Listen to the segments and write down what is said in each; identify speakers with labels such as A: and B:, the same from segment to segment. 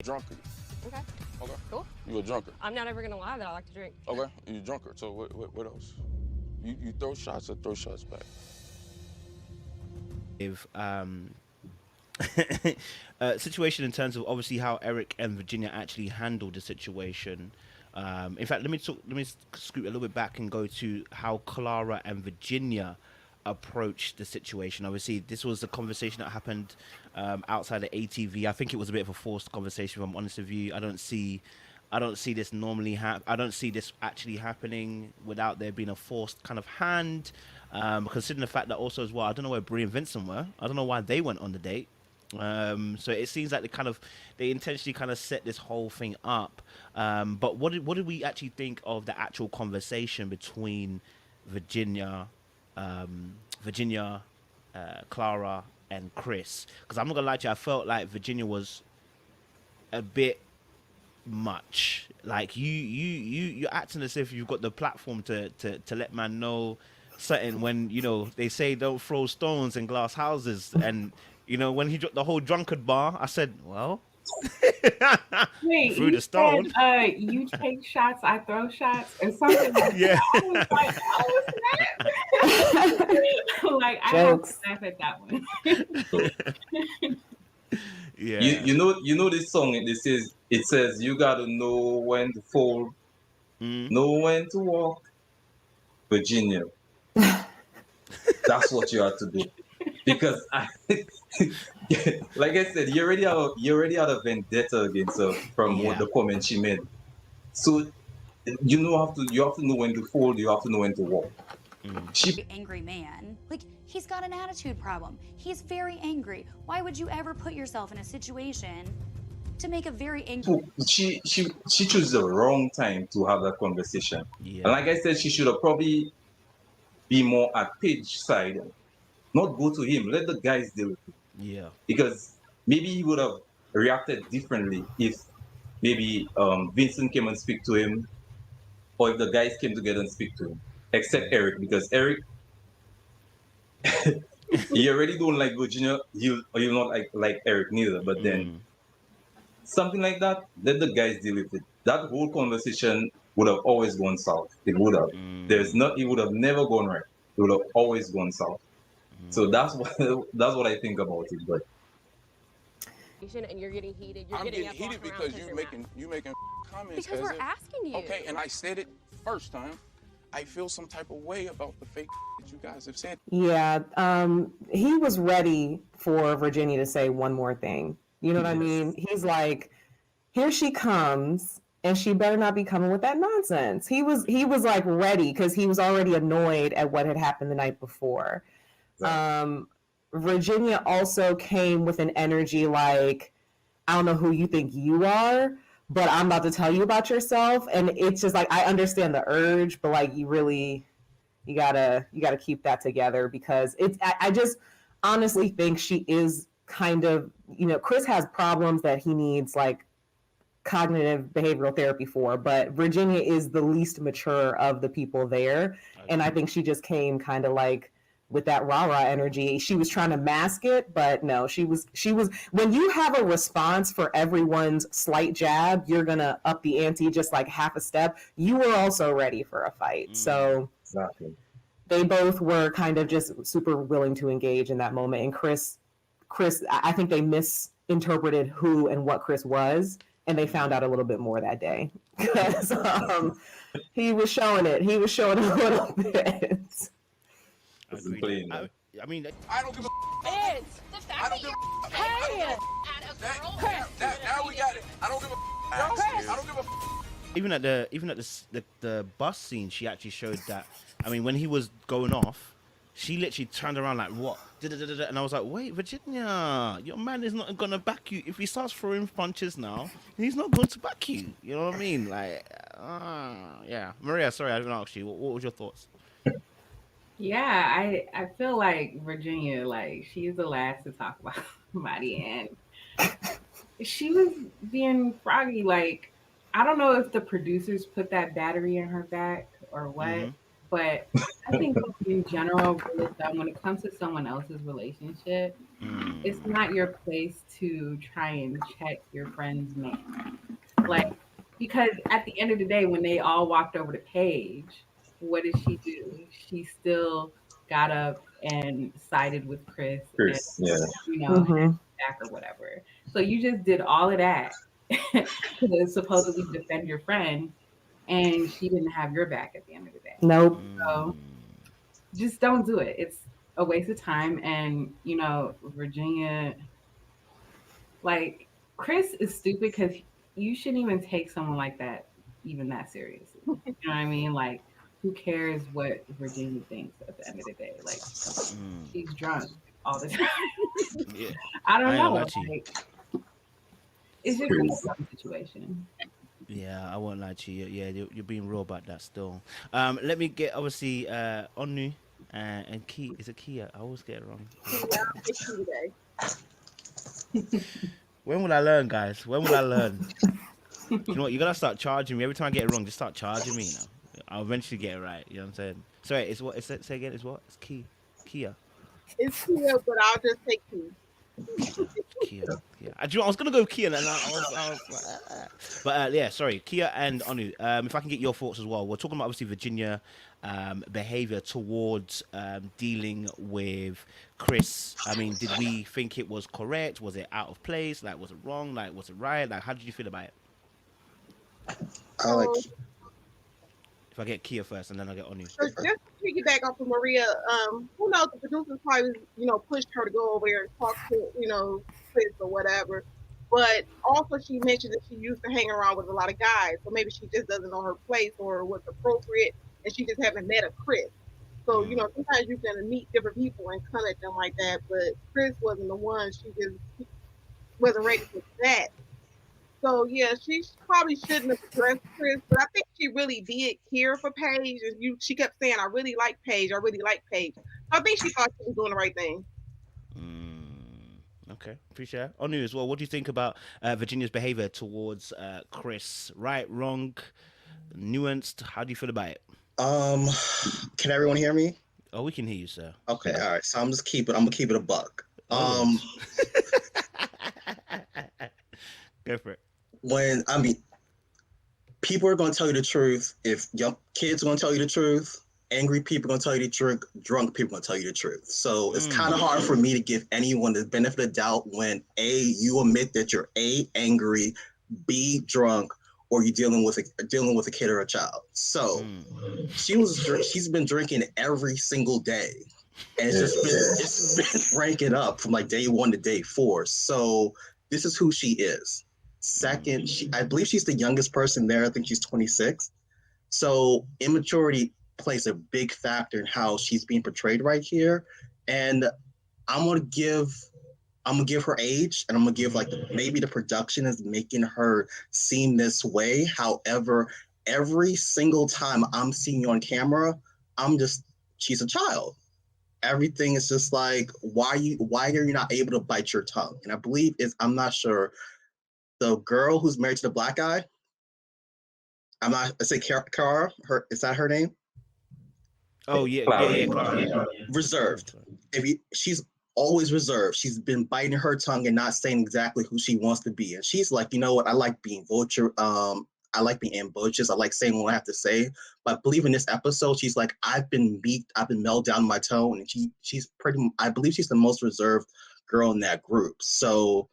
A: drunk?
B: Okay.
A: Okay.
B: Cool.
A: You a drunker?
B: I'm not ever gonna lie that I like to drink.
A: Okay. You drunker. So what else? You throw shots or throw shots back?
C: If situation in terms of obviously how Eric and Virginia actually handled the situation. In fact, let me scoot a little bit back and go to how Clara and Virginia approached the situation. Obviously, this was a conversation that happened outside the ATV. I think it was a bit of a forced conversation. If I'm honest with you, I don't see this normally. I don't see this actually happening without there being a forced kind of hand. Considering the fact that also as well, I don't know where Brie and Vincent were. I don't know why they went on the date. So it seems like they intentionally kind of set this whole thing up. But what did we actually think of the actual conversation between Virginia, Clara, and Chris? Because I'm not gonna lie to you, I felt like Virginia was a bit much. Like you're acting as if you've got the platform to let man know certain when they say don't throw stones in glass houses, and when he dropped the whole drunkard bar, I said, well,
D: Wait,
C: threw the stone.
D: Said, you take shots, I throw shots, or something like
C: Yeah.
D: that. I was like, oh, like I have to laugh at that one.
C: Yeah.
E: You know this song. It says you gotta know when to fold, know when to walk. Virginia, that's what you have to do, because like I said, you already had a vendetta against her from what the comment she made. So you have to know when to fold. You have to know when to walk.
F: Angry man, like he's got an attitude problem. He's very angry. Why would you ever put yourself in a situation to make a very angry?
E: She chose the wrong time to have that conversation.
C: Yeah.
E: And like I said, she should have probably be more at Paige's side, not go to him. Let the guys deal with it.
C: Yeah.
E: Because maybe he would have reacted differently if maybe Vincent came and speak to him, or if the guys came together and speak to him. Except Eric, because Eric, he already don't like Virginia. He'll not like Eric neither. But then something like that, let the guys deal with it. That whole conversation would have always gone south. It would have. It would have never gone right. It would have always gone south. So that's what I think about it. But
B: and you're getting heated.
A: I'm getting heated because you making comments.
B: Because we're asking you.
A: Okay, and I said it first time. I feel some type of way about the fake that you guys have said.
G: Yeah, he was ready for Virginia to say one more thing. You know what I mean? He's like, here she comes, and she better not be coming with that nonsense. He was like ready because he was already annoyed at what had happened the night before. Right. Virginia also came with an energy like, I don't know who you think you are, but I'm about to tell you about yourself. And it's just like, I understand the urge, but like, you gotta keep that together, because I just honestly think she is kind of, Chris has problems that he needs like cognitive behavioral therapy for, but Virginia is the least mature of the people there. And I think she just came kind of like with that rah-rah energy. She was trying to mask it, but no, she was, when you have a response for everyone's slight jab, you're going to up the ante just like half a step. You were also ready for a fight. So
E: exactly.
G: They both were kind of just super willing to engage in that moment. And Chris, I think they misinterpreted who and what Chris was, and they found out a little bit more that day. Because he was showing it. He was showing it a little bit.
C: I mean,
A: I don't give a.
B: It's the fact that you're hey at a girl.
A: Now we got it. I don't give a. I don't give a.
C: Even at the bus scene, she actually showed that. I mean, when he was going off, she literally turned around like, what? And I was like, wait, Virginia, your man is not going to back you. If he starts throwing punches now, he's not going to back you. You know what I mean? Like, yeah. Maria, sorry, I didn't ask you. What was your thoughts?
D: Yeah, I feel like Virginia, like, she's the last to talk about somebody, and she was being froggy. Like, I don't know if the producers put that battery in her back or what, But I think in general, rule of thumb, when it comes to someone else's relationship, it's not your place to try and check your friend's man. Like, because at the end of the day, when they all walked over to Paige, what did she do? She still got up and sided with Chris and,
E: Chris, yeah.
D: had
G: Hmm.
D: back or whatever. So you just did all of that to supposedly defend your friend, and she didn't have your back at the end of the day.
G: Nope.
D: So just don't do it. It's a waste of time. And, Virginia, like, Chris is stupid because you shouldn't even take someone like that even that seriously. You know what I mean? Like, who cares what Virginia thinks at the end of the day? Like, she's drunk all the time.
C: Yeah,
D: I
C: I
D: don't
C: ain't gonna lie
D: know.
C: to you.
D: Like, it's just a dumb situation.
C: Yeah, I won't lie to you. Yeah, you're being real about that still. Let me get obviously Onu and Key. Is it Kia? I always get it wrong. When will I learn, guys? When will I learn? You know what? You're gonna start charging me every time I get it wrong. Just start charging me now. I'll eventually get it right. You know what I'm saying? Sorry, it's what? Say again. It's what? It's Kia.
B: It's Kia, but I'll just take Kia.
C: Kia. Yeah. Do you know, I was gonna go Kia, and I was like, but yeah, sorry, Kia and Anu. If I can get your thoughts as well. We're talking about obviously Virginia behavior towards dealing with Chris. I mean, did we think it was correct? Was it out of place? Like, was it wrong? Like, was it right? Like, how did you feel about it?
H: I like.
C: If I get Kia first, and then I get Anu.
B: So just to piggyback off of Maria, who knows, the producers probably, pushed her to go over there and talk to, Chris or whatever. But also she mentioned that she used to hang around with a lot of guys. So maybe she just doesn't know her place or what's appropriate, and she just haven't met a Chris. So, sometimes you can meet different people and come at them like that, but Chris wasn't the one. She just wasn't ready for that. So yeah, she probably shouldn't have addressed Chris, but I think she really did care for Paige. And she kept saying, "I really like Paige. I really like Paige." So I think she thought she was doing the right thing.
C: Okay, appreciate it. Anu as well. What do you think about Virginia's behavior towards Chris? Right, wrong, nuanced? How do you feel about it?
H: Can everyone hear me?
C: Oh, we can hear you, sir.
H: Okay, all right. So I'm gonna keep it a buck.
C: Go for it.
H: People are gonna tell you the truth. If young kids are gonna tell you the truth, angry people are gonna tell you the truth, drunk people are gonna tell you the truth. So it's kind of hard for me to give anyone the benefit of the doubt when you admit that you're angry, B, drunk, or you're dealing with a kid or a child. So she's been drinking every single day, and it's been ranking up from like day 1 to day 4. So this is who she is. Second, I believe she's the youngest person there. I think she's 26. So immaturity plays a big factor in how she's being portrayed right here. And I'm gonna give her age, and I'm gonna give maybe the production is making her seem this way. However, every single time I'm seeing you on camera, she's a child. Everything is just like, why are you not able to bite your tongue? And I believe I'm not sure, the girl who's married to the black guy. I say Clara. Is that her name?
C: Oh yeah, Clara.
H: Reserved. She's always reserved. She's been biting her tongue and not saying exactly who she wants to be. And she's like, you know what? I like being vulture. I like being ambitious. I like saying what I have to say. But I believe in this episode, she's like, I've been mellowed down my tone, and I believe she's the most reserved girl in that group. So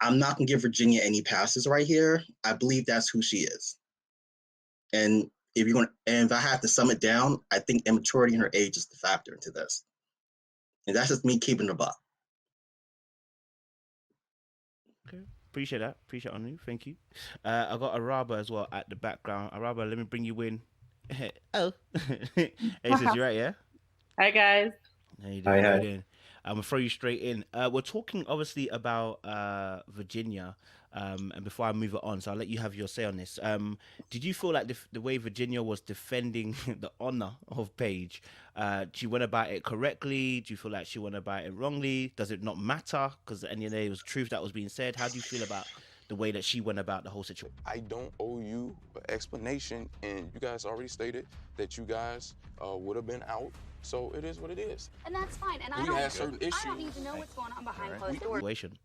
H: I'm not gonna give Virginia any passes right here. I believe that's who she is. And if I have to sum it down, I think immaturity and her age is the factor into this. And that's just me keeping the buck.
C: Okay, appreciate that. Appreciate Anu. Thank you. I got Araba as well at the background. Araba, let me bring you in. Oh, hey, sis, you right? Yeah.
I: Hi guys.
C: How you doing? How you doing? I'm gonna throw you straight in. We're talking obviously about Virginia, and before I move it on, so I'll let you have your say on this. Did you feel like the way Virginia was defending the honor of Paige, she went about it correctly? Do you feel like she went about it wrongly? Does it not matter because at the end of the day it was truth that was being said? How do you feel about the way that she went about the whole situation.
A: I don't owe you an explanation, and you guys already stated that you guys would have been out. So it is what it is.
F: And that's fine. And
A: We had certain issues.
F: I don't need to know what's going on behind closed doors.
C: Situation.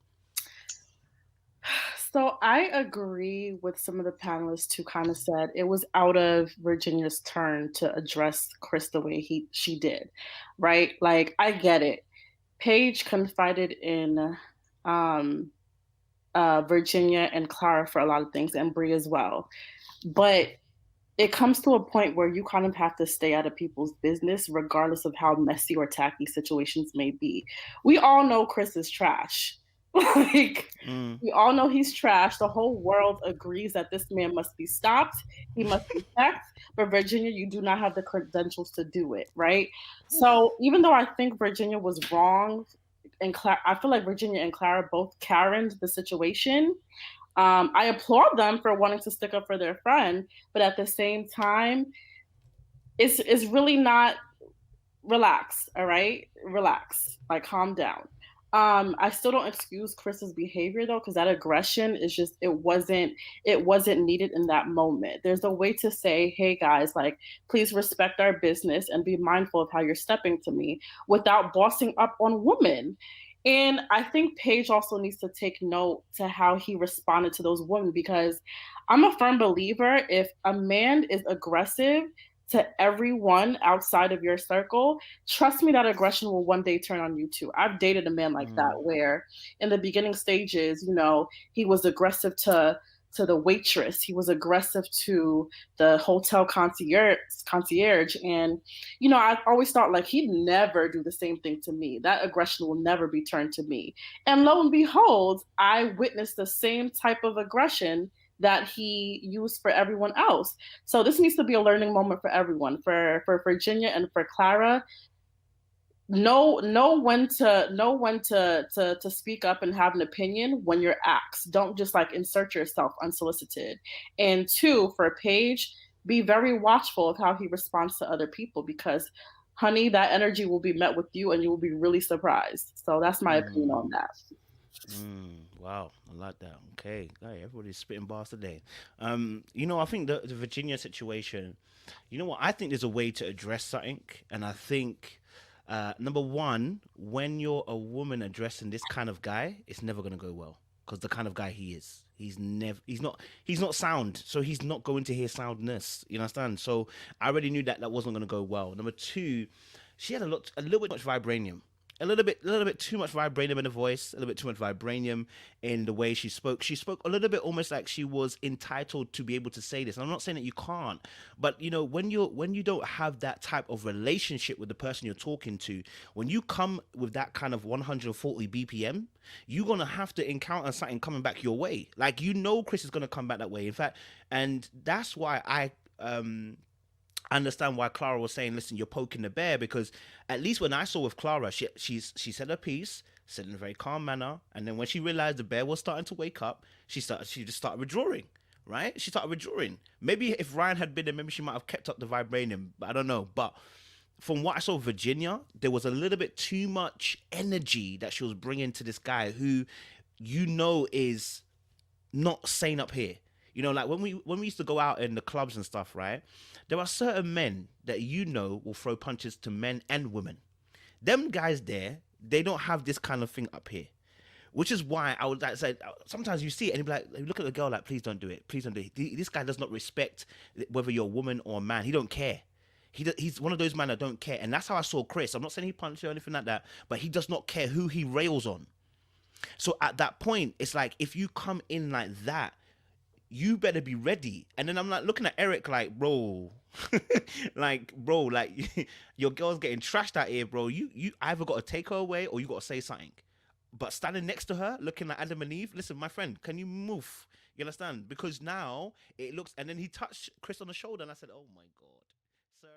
I: So I agree with some of the panelists who kind of said it was out of Virginia's turn to address Chris the way she did, right? Like, I get it. Paige confided in Virginia and Clara for a lot of things, and Brie as well. But it comes to a point where you kind of have to stay out of people's business, regardless of how messy or tacky situations may be. We all know Chris is trash. Like, we all know he's trash. The whole world agrees that this man must be stopped. He must be checked. But Virginia, you do not have the credentials to do it, right? So even though I think Virginia was wrong, and I feel like Virginia and Clara both Karen'd the situation. I applaud them for wanting to stick up for their friend, but at the same time, it's really not. Relax, all right? Relax, like, calm down. I still don't excuse Chris's behavior though, because that aggression is just it wasn't needed in that moment. There's a way to say, hey guys, like, please respect our business and be mindful of how you're stepping to me without bossing up on women. And I think Paige also needs to take note to how he responded to those women, because I'm a firm believer if a man is aggressive to everyone outside of your circle, trust me, that aggression will one day turn on you too. I've dated a man like that, where in the beginning stages, you know, he was aggressive to the waitress, he was aggressive to the hotel concierge, and you know, I've always thought like he'd never do the same thing to me. That aggression will never be turned to me. And lo and behold, I witnessed the same type of aggression that he used for everyone else. So this needs to be a learning moment for everyone, for Virginia and for Clara. Know when to speak up and have an opinion when you're asked. Don't just like insert yourself unsolicited. And two, for Paige, be very watchful of how he responds to other people, because honey, that energy will be met with you and you will be really surprised. So that's my opinion on that.
C: Wow, I like that. Okay, hey, everybody's spitting bars today. You know, I think the Virginia situation, you know what, I think there's a way to address something, and I think number one, when you're a woman addressing this kind of guy, it's never gonna go well, because the kind of guy he is, he's not sound, so he's not going to hear soundness. You understand? So I already knew that wasn't gonna go well. Number two, she had a little bit much vibranium. A little bit too much vibranium in the voice, a little bit too much vibranium in the way she spoke. She spoke a little bit almost like she was entitled to be able to say this. And I'm not saying that you can't, but you know, when you don't have that type of relationship with the person you're talking to, when you come with that kind of 140 BPM, you're gonna have to encounter something coming back your way. Like, you know, Chris is gonna come back that way. In fact, and that's why I understand why Clara was saying, listen, you're poking the bear, because at least when I saw with Clara, she said her piece, said in a very calm manner, and then when she realized the bear was starting to wake up, she just started withdrawing, right? She started withdrawing. Maybe if Ryan had been there, maybe she might have kept up the vibranium, but I don't know. But from what I saw with Virginia, there was a little bit too much energy that she was bringing to this guy who, you know, is not sane up here. You know, like when we used to go out in the clubs and stuff, right? There are certain men that, you know, will throw punches to men and women. Them guys there, they don't have this kind of thing up here. Which is why I would like say, sometimes you see it and you be like, look at the girl like, please don't do it. Please don't do it. This guy does not respect whether you're a woman or a man. He don't care. He's one of those men that don't care. And that's how I saw Chris. I'm not saying he punched or anything like that, but he does not care who he rails on. So at that point, it's like, if you come in like that, you better be ready. And then I'm like looking at Eric like, bro, like, your girl's getting trashed out here, bro. You either got to take her away or you got to say something. But standing next to her, looking like Adam and Eve, listen, my friend, can you move? You understand? Because now it looks, and then he touched Chris on the shoulder, and I said, oh my God, sir.